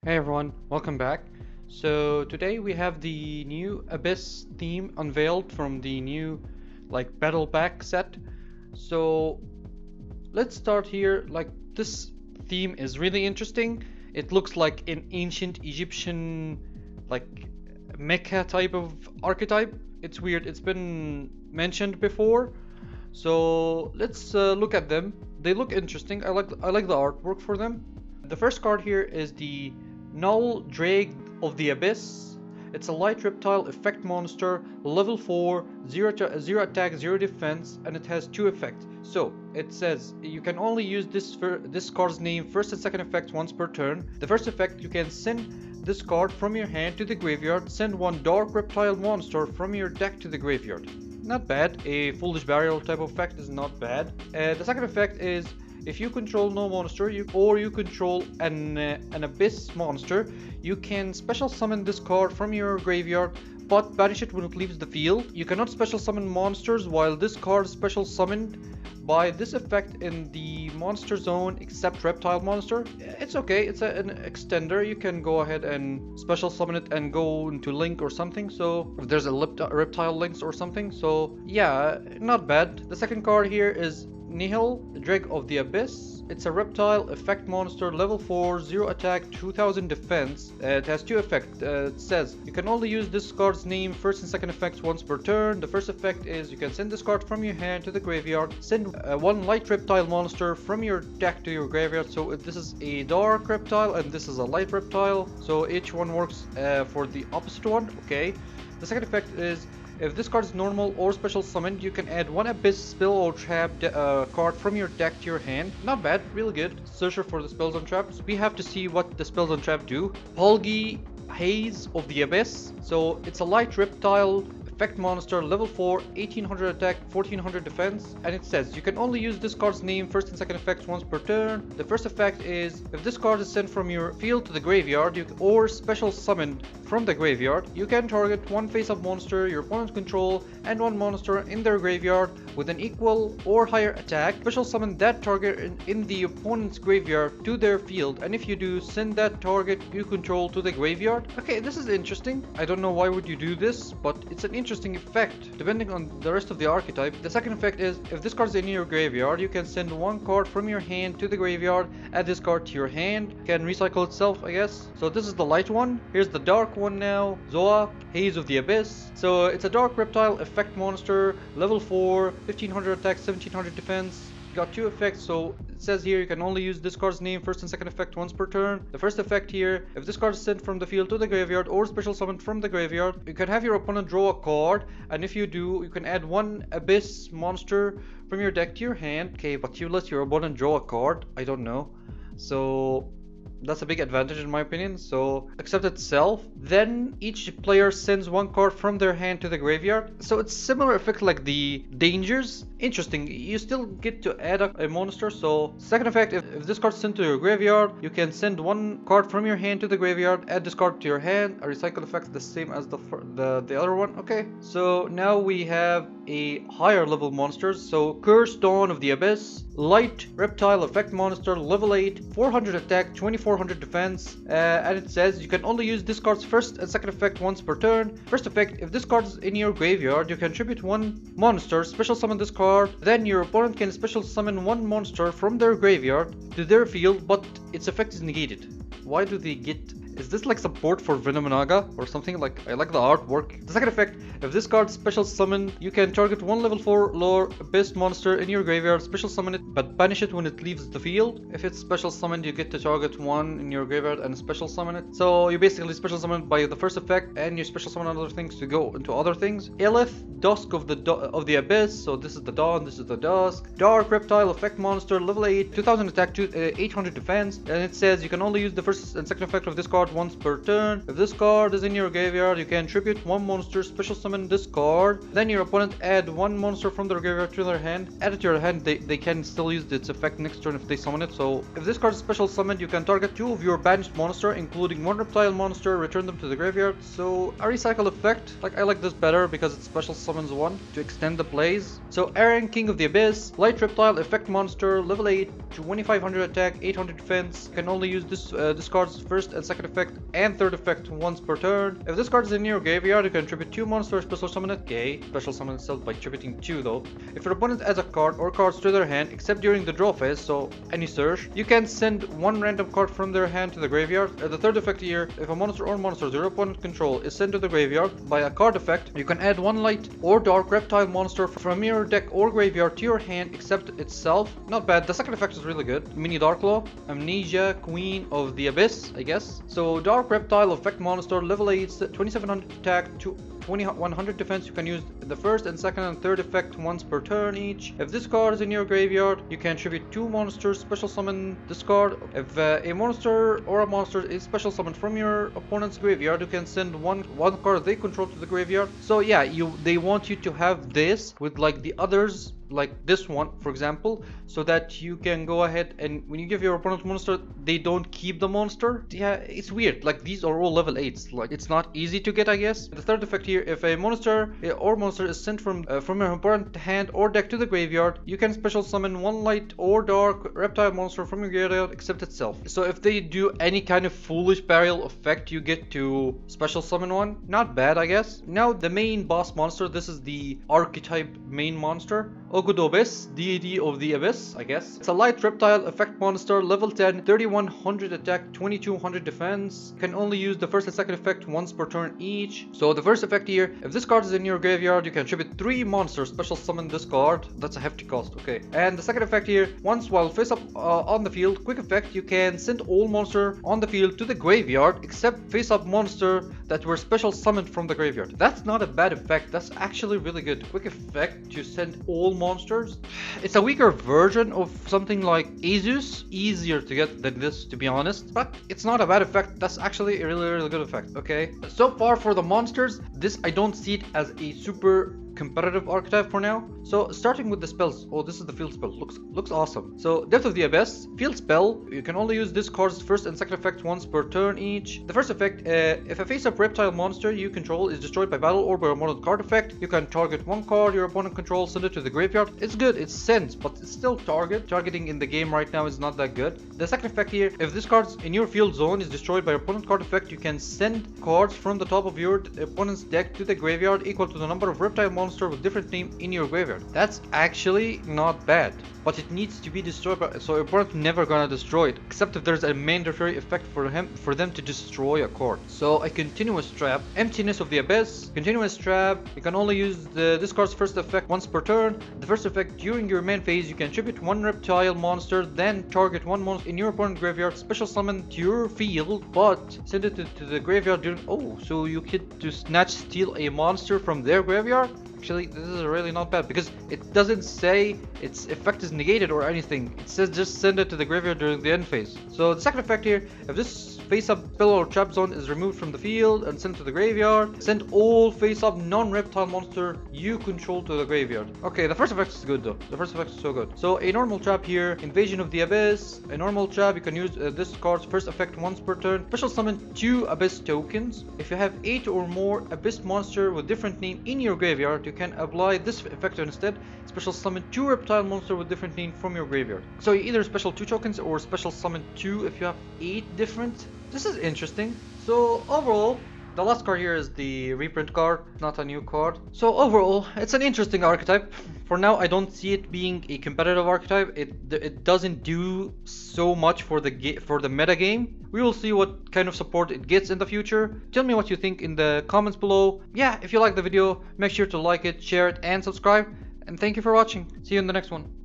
Hey everyone, welcome back. So today we have the new Abhyss theme unveiled from the new battle pack set. So let's start here. This theme is really interesting. It looks like an ancient Egyptian like mecha type of archetype. It's weird. It's been mentioned before. So let's look at them. They look interesting. I like the artwork for them. The first card here is the Null Drake of the Abhyss. It's a light reptile effect monster, level 4, 0 attack, 0 defense, and it has 2 effects. So it says you can only use this card's name first and second effect once per turn. The first effect, you can send this card from your hand to the graveyard. Send one dark reptile monster from your deck to the graveyard. Not bad. A foolish barrier type of effect is not bad. The second effect is if you control no monster or you control an Abhyss monster, you can special summon this card from your graveyard but banish it when it leaves the field. You cannot special summon monsters while this card is special summoned by this effect in the monster zone except reptile monster. It's okay, it's an extender. You can go ahead and special summon it and go into link or something, so if there's a reptile links or something. So yeah, not bad. The second card here is Nihil, Drake of the Abhyss. It's a reptile effect monster, level 4, 0 attack, 2000 defense. It has 2 effects. It says you can only use this card's name first and second effects once per turn. The first effect is you can send this card from your hand to the graveyard. Send one light reptile monster from your deck to your graveyard. So this is a dark reptile and this is a light reptile. So each one works for the opposite one. Okay. The second effect is if this card is normal or special summoned, you can add one Abhyss spell or trap card from your deck to your hand. Not bad, really good. Searcher for the spells and traps. We have to see what the spells and traps do. Polgi Haze of the Abhyss. So it's a light reptile effect monster, level 4, 1800 attack, 1400 defense, and it says you can only use this card's name first and second effects once per turn. The first effect is if this card is sent from your field to the graveyard or special summoned from the graveyard, you can target one face-up monster your opponent control and one monster in their graveyard with an equal or higher attack. Special summon that target in the opponent's graveyard to their field, and if you do, send that target you control to the graveyard. Okay, this is interesting. I don't know why would you do this, but it's an interesting effect depending on the rest of the archetype. The second effect is if this card is in your graveyard, you can send one card from your hand to the graveyard, add this card to your hand, can recycle itself, I guess. So this is the light one. Here's the dark one now, Zoa, Haze of the Abhyss. So it's a dark reptile effect monster, level 4, 1500 attack, 1700 defense. Got 2 effects, so it says here you can only use this card's name first and second effect once per turn. The first effect here, if this card is sent from the field to the graveyard or special summoned from the graveyard, you can have your opponent draw a card, and if you do, you can add one Abhyss monster from your deck to your hand. Okay, but you let your opponent draw a card? I don't know. So that's a big advantage in my opinion. So accept itself. Then each player sends one card from their hand to the graveyard. So it's similar effect like the dangers. Interesting. You still get to add a monster. So second effect, if this card is sent to your graveyard, you can send one card from your hand to the graveyard, add this card to your hand. A recycle effect the same as the other one. Okay. So now we have a higher level monsters. So Cursed Dawn of the Abhyss, light reptile effect monster, level 8, 400 attack, 2400 defense, and it says you can only use this card's first and second effect once per turn. First effect, if this card is in your graveyard, you can tribute one monster, special summon this card, then your opponent can special summon one monster from their graveyard to their field, but its effect is negated. Why do they get... Is this like support for Venomnaga or something? Like, I like the artwork. The second effect, if this card special summon, you can target one level 4 lore Abhyss monster in your graveyard, special summon it, but banish it when it leaves the field. If it's special summoned, you get to target one in your graveyard and special summon it. So you basically special summon by the first effect, and you special summon other things to go into other things. Elith, Dusk of the Abhyss. So this is the dawn, this is the dusk. Dark reptile effect monster, level 8, 2000 attack, 800 defense, and it says you can only use the first and second effect of this card once per turn. If this card is in your graveyard, you can tribute one monster, special summon this card, then your opponent add one monster from their graveyard to their hand. Add it to your hand, they can still use its effect next turn if they summon it. So if this card is special summoned, you can target 2 of your banished monster, including one reptile monster, return them to the graveyard. So a recycle effect. Like, I like this better because it special summons one to extend the plays. So Aaron, King of the Abhyss, light reptile effect monster, level 8, 2500 attack, 800 defense. You can only use this card's first and second effect effect and third effect once per turn. If this card is in your graveyard, you can tribute 2 monsters, special summon it. Okay, special summon itself by tributing 2 though. If your opponent adds a card or cards to their hand, except during the draw phase, so any search, you can send 1 random card from their hand to the graveyard. The third effect here, if a monster or monsters your opponent control is sent to the graveyard by a card effect, you can add 1 light or dark reptile monster from your deck or graveyard to your hand except itself. Not bad. The second effect is really good. Mini Darklaw, Amnesia, Queen of the Abyss, I guess. So dark reptile effect monster, level 8, 2700 attack, 2100 defense. You can use the first and second and third effect once per turn each. If this card is in your graveyard, you can tribute 2 monsters, special summon this card. If a monster or a monster is special summoned from your opponent's graveyard, you can send one card they control to the graveyard. So yeah, they want you to have this with like the others, like this one for example, so that you can go ahead and when you give your opponent monster, they don't keep the monster. Yeah, it's weird. Like these are all level 8s. Like it's not easy to get, I guess. The third effect here, if a monster or monster is sent from your opponent hand or deck to the graveyard, you can special summon 1 light or dark reptile monster from your graveyard except itself. So if they do any kind of foolish burial effect, you get to special summon 1. Not bad, I guess. Now the main boss monster. This is the archetype main monster, Abhyss, deity of the Abyss, I guess. It's a light reptile effect monster, level 10, 3100 attack, 2200 defense. Can only use the first and second effect once per turn each. So the first effect here, if this card is in your graveyard, you can tribute 3 monsters, special summon this card. That's a hefty cost, okay. And the second effect here, once while face up on the field, quick effect, you can send all monster on the field to the graveyard except face up monster that were special summoned from the graveyard. That's not a bad effect. That's actually really good. Quick effect to send all monsters. It's a weaker version of something like Azus, easier to get than this, to be honest, but it's not a bad effect. That's actually a really good effect. Okay, so far for the monsters, this I don't see it as a super competitive archetype for now. So starting with the spells. Oh, this is the field spell. Looks awesome. So Depth of the Abyss, field spell. You can only use this card's first and second effect once per turn each. The first effect, if a face-up reptile monster you control is destroyed by battle or by a model card effect, you can target 1 card your opponent controls, send it to the graveyard. It's good, it's sent, but it's still targeting in the game right now is not that good. The second effect here, if this card in your field zone is destroyed by opponent card effect, you can send cards from the top of your opponent's deck to the graveyard equal to the number of reptile monster with different name in your graveyard. That's actually not bad, but it needs to be destroyed by, so your opponent never gonna destroy it except if there's a mandatory effect for them to destroy a card. So a continuous trap, Emptiness of the Abyss, continuous trap. You can only use this card's first effect once per turn. The first effect, during your main phase, you can tribute 1 reptile monster, then target 1 monster in your opponent's graveyard, special summon to your field, but send it to the graveyard during. Oh, so you get to steal a monster from their graveyard. Actually, this is really not bad because it doesn't say its effect is negated or anything. It says just send it to the graveyard during the end phase. So the second effect here, if this face-up spell or trap zone is removed from the field and sent to the graveyard, send all face-up non-reptile monster you control to the graveyard. Okay, the first effect is good though. The first effect is so good. So a normal trap here, Invasion of the Abyss. A normal trap, you can use this card's first effect once per turn. Special summon 2 Abyss tokens. If you have 8 or more Abyss monster with different name in your graveyard, you can apply this effect instead. Special summon 2 reptile monster with different name from your graveyard. So you either special 2 tokens or special summon 2 if you have 8 different. This is interesting. So overall, the last card here is the reprint card, not a new card. So overall, it's an interesting archetype. For now, I don't see it being a competitive archetype. It doesn't do so much for the meta game. We will see what kind of support it gets in the future. Tell me what you think in the comments below. Yeah, if you like the video, make sure to like it, share it, and subscribe. And thank you for watching. See you in the next one.